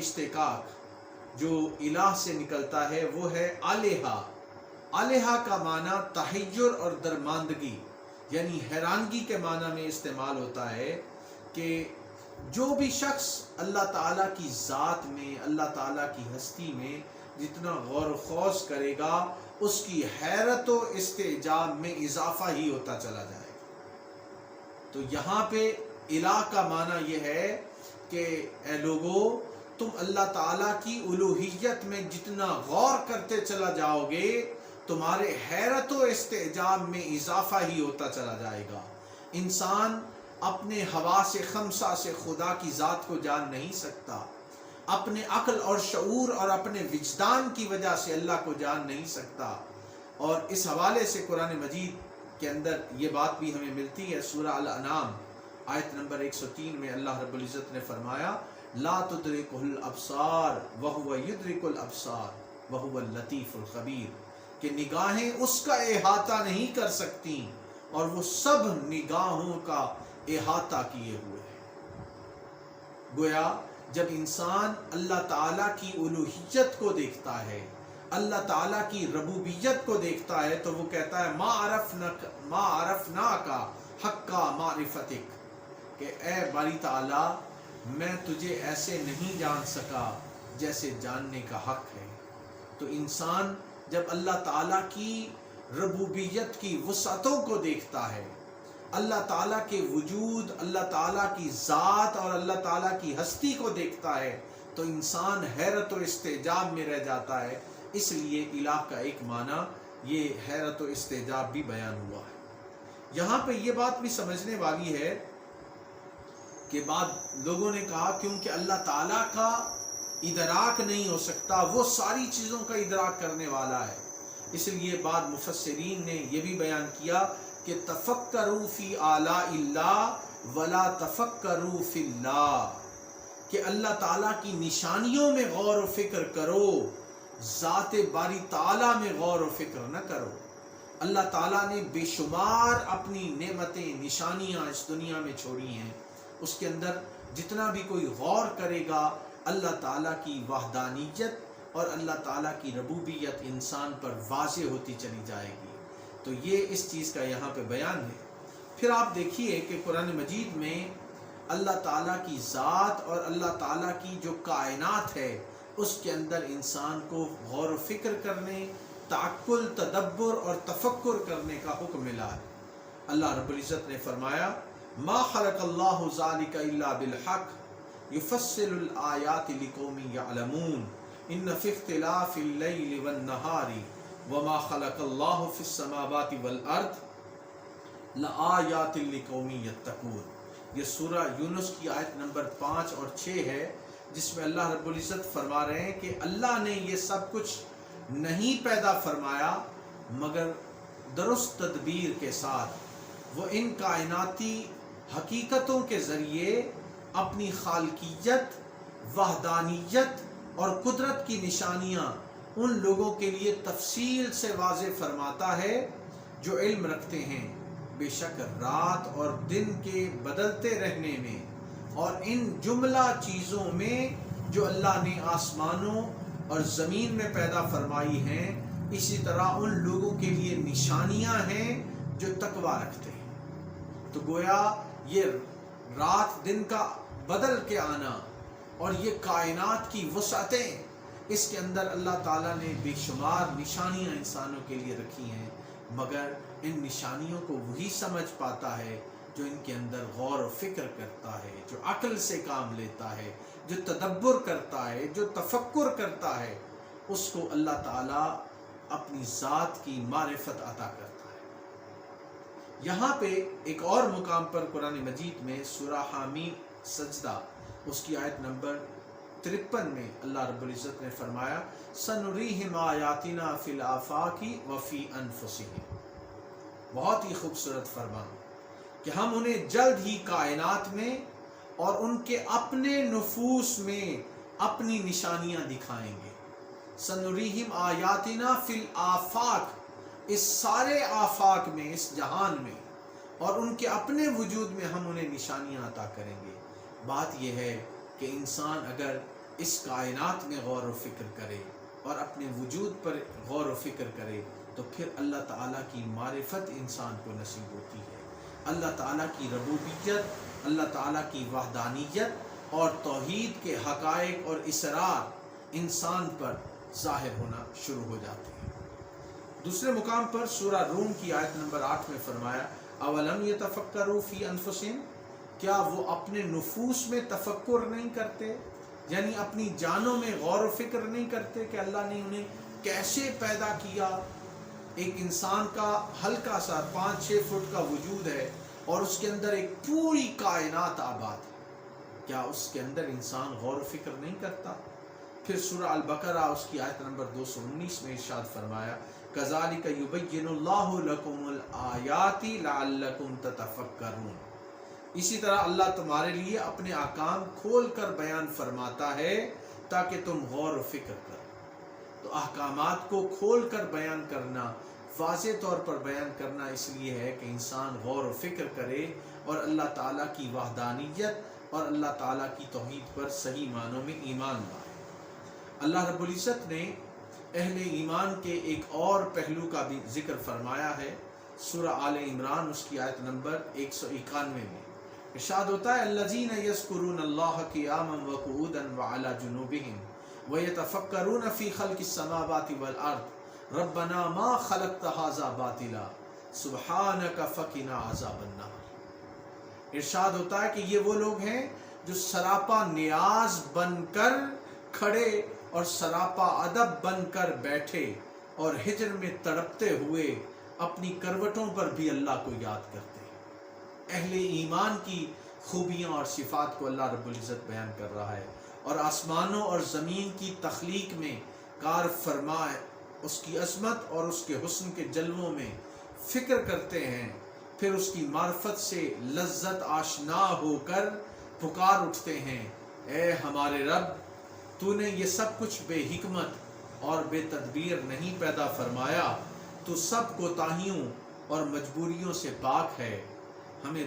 اشتقاق جو الہ سے نکلتا ہے وہ ہے الہا۔ الہا کا معنی تحیر اور درماندگی یعنی حیرانگی کے معنی میں استعمال ہوتا ہے کہ جو بھی شخص اللہ تعالیٰ کی ذات میں، اللہ تعالیٰ کی ہستی میں جتنا غور و خوض کرے گا اس کی حیرت و استعجاب میں اضافہ ہی ہوتا چلا جائے گا۔ تو یہاں پہ الہ کا معنی یہ ہے کہ اے لوگو تم اللہ تعالیٰ کی الوہیت میں جتنا غور کرتے چلا جاؤ گے تمہارے حیرت و استعجاب میں اضافہ ہی ہوتا چلا جائے گا۔ انسان اپنے حواس خمسہ سے خدا کی ذات کو جان نہیں سکتا، اپنے عقل اور شعور اور اپنے وجدان کی وجہ سے اللہ کو جان نہیں سکتا۔ اور اس حوالے سے قرآن مجید کے اندر یہ بات بھی ہمیں ملتی ہے۔ سورہ الانعام آیت نمبر 103 میں اللہ رب العزت نے فرمایا لا تدرکہ الابصار وہو یدرک الابصار وہو اللطیف الخبیر، کہ نگاہیں اس کا احاطہ نہیں کر سکتی اور وہ سب نگاہوں کا احاطہ کیے ہوئے ہیں۔ گویا جب انسان اللہ تعالیٰ کی الوہیت کو دیکھتا ہے، اللہ تعالیٰ کی ربوبیت کو دیکھتا ہے تو وہ کہتا ہے ما عرفناک حق معرفتک، کہ اے باری تعالیٰ میں تجھے ایسے نہیں جان سکا جیسے جاننے کا حق ہے۔ تو انسان جب اللہ تعالیٰ کی ربوبیت کی وسعتوں کو دیکھتا ہے، اللہ تعالیٰ کے وجود، اللہ تعالیٰ کی ذات اور اللہ تعالیٰ کی ہستی کو دیکھتا ہے تو انسان حیرت و استعجاب میں رہ جاتا ہے۔ اس لیے الہ کا ایک معنی یہ حیرت و استعجاب بھی بیان ہوا ہے۔ یہاں پہ یہ بات بھی سمجھنے والی ہے کہ بعض لوگوں نے کہا کیونکہ اللہ تعالیٰ کا ادراک نہیں ہو سکتا، وہ ساری چیزوں کا ادراک کرنے والا ہے، اس لیے بعض مفسرین نے یہ بھی بیان کیا کہ تفکروا فی آلاء اللہ ولا تفکروا فی اللہ، کہ اللہ تعالیٰ کی نشانیوں میں غور و فکر کرو، ذات باری تعالیٰ میں غور و فکر نہ کرو۔ اللہ تعالیٰ نے بے شمار اپنی نعمتیں، نشانیاں اس دنیا میں چھوڑی ہیں، اس کے اندر جتنا بھی کوئی غور کرے گا اللہ تعالیٰ کی وحدانیت اور اللہ تعالیٰ کی ربوبیت انسان پر واضح ہوتی چلی جائے گی۔ تو یہ اس چیز کا یہاں پہ بیان ہے۔ پھر آپ دیکھیے کہ قرآن مجید میں اللہ تعالیٰ کی ذات اور اللہ تعالیٰ کی جو کائنات ہے اس کے اندر انسان کو غور و فکر کرنے، تعقل، تدبر اور تفکر کرنے کا حکم ملا ہے۔ اللہ رب العزت نے فرمایا ما خلق اللہ ذالک الا بالحق یفصل الآیات لقوم یعلمون ان فی اختلاف اللیل والنہار وما خلق اللہ فی السماوات والارض لآیات لقوم یتقون۔ یہ سورہ یونس کی آیت نمبر 5 اور 6 ہے، جس میں اللہ رب العزت فرما رہے ہیں کہ اللہ نے یہ سب کچھ نہیں پیدا فرمایا مگر درست تدبیر کے ساتھ۔ وہ ان کائناتی حقیقتوں کے ذریعے اپنی خالقیت، وحدانیت اور قدرت کی نشانیاں ان لوگوں کے لیے تفصیل سے واضح فرماتا ہے جو علم رکھتے ہیں۔ بے شک رات اور دن کے بدلتے رہنے میں اور ان جملہ چیزوں میں جو اللہ نے آسمانوں اور زمین میں پیدا فرمائی ہیں، اسی طرح ان لوگوں کے لیے نشانیاں ہیں جو تقوی رکھتے ہیں۔ تو گویا یہ رات دن کا بدل کے آنا اور یہ کائنات کی وسعتیں، اس کے اندر اللہ تعالیٰ نے بے شمار نشانیاں انسانوں کے لیے رکھی ہیں، مگر ان نشانیوں کو وہی سمجھ پاتا ہے جو ان کے اندر غور و فکر کرتا ہے، جو عقل سے کام لیتا ہے، جو تدبر کرتا ہے، جو تفکر کرتا ہے، اس کو اللہ تعالیٰ اپنی ذات کی معرفت عطا کرتا ہے۔ یہاں پہ ایک اور مقام پر قرآن مجید میں سورہ حامیم سجدہ اس کی آیت نمبر 53 میں اللہ رب العزت نے فرمایا سنریہم آیاتنا فی الآفاق وفی انفسہم۔ بہت ہی خوبصورت فرمان کہ ہم انہیں جلد ہی کائنات میں اور ان کے اپنے نفوس میں اپنی نشانیاں دکھائیں گے۔ سنریہم آیاتنا فی الآفاق، اس سارے آفاق میں، اس جہان میں اور ان کے اپنے وجود میں ہم انہیں نشانیاں عطا کریں گے۔ بات یہ ہے کہ انسان اگر اس کائنات میں غور و فکر کرے اور اپنے وجود پر غور و فکر کرے تو پھر اللہ تعالیٰ کی معرفت انسان کو نصیب ہوتی ہے۔ اللہ تعالیٰ کی ربوبیت، اللہ تعالیٰ کی وحدانیت اور توحید کے حقائق اور اسرار انسان پر ظاہر ہونا شروع ہو جاتے ہیں۔ دوسرے مقام پر سورہ روم کی آیت نمبر 8 میں فرمایا اولم یتفکروا فی انفسہم، کیا وہ اپنے نفوس میں تفکر نہیں کرتے، یعنی اپنی جانوں میں غور و فکر نہیں کرتے کہ اللہ نے انہیں کیسے پیدا کیا۔ ایک انسان کا ہلکا سا 5-6 فٹ کا وجود ہے اور اس کے اندر ایک پوری کائنات آباد ہے، کیا اس کے اندر انسان غور و فکر نہیں کرتا؟ پھر سورہ البقرہ اس کی آیت نمبر 219 میں ارشاد فرمایا کذالک یبین اللہ لکم الآیات لعلکم تتفکرون، اسی طرح اللہ تمہارے لیے اپنے احکام کھول کر بیان فرماتا ہے تاکہ تم غور و فکر کرو۔ تو احکامات کو کھول کر بیان کرنا، واضح طور پر بیان کرنا اس لیے ہے کہ انسان غور و فکر کرے اور اللہ تعالیٰ کی وحدانیت اور اللہ تعالیٰ کی توحید پر صحیح معنوں میں ایمان لائے۔ اللہ رب العزت نے اہل ایمان کے ایک اور پہلو کا بھی ذکر فرمایا ہے۔ سورہ آل عمران اس کی آیت نمبر 191 میں ارشاد ہوتا ہے الذین یذکرون اللہ قیاما وقعودا وعلی جنوبہم ویتفکرون فی خلق السماوات والارض ربنا ما خلقت ھذا باطلا سبحانک فقنا عذاب النار۔ ارشاد ہوتا ہے کہ یہ وہ لوگ ہیں جو سراپا نیاز بن کر کھڑے اور سراپا ادب بن کر بیٹھے اور ہجر میں تڑپتے ہوئے اپنی کروٹوں پر بھی اللہ کو یاد کرتے ہیں۔ اہل ایمان کی خوبیاں اور صفات کو اللہ رب العزت بیان کر رہا ہے، اور آسمانوں اور زمین کی تخلیق میں کار فرمائے اس کی عظمت اور اس کے حسن کے جلووں میں فکر کرتے ہیں، پھر اس کی معرفت سے لذت آشنا ہو کر پکار اٹھتے ہیں اے ہمارے رب، تو نے یہ سب کچھ بے حکمت اور بے تدبیر نہیں پیدا فرمایا، تو سب کوتاہیوں اور مجبوریوں سے پاک ہے، ہمیں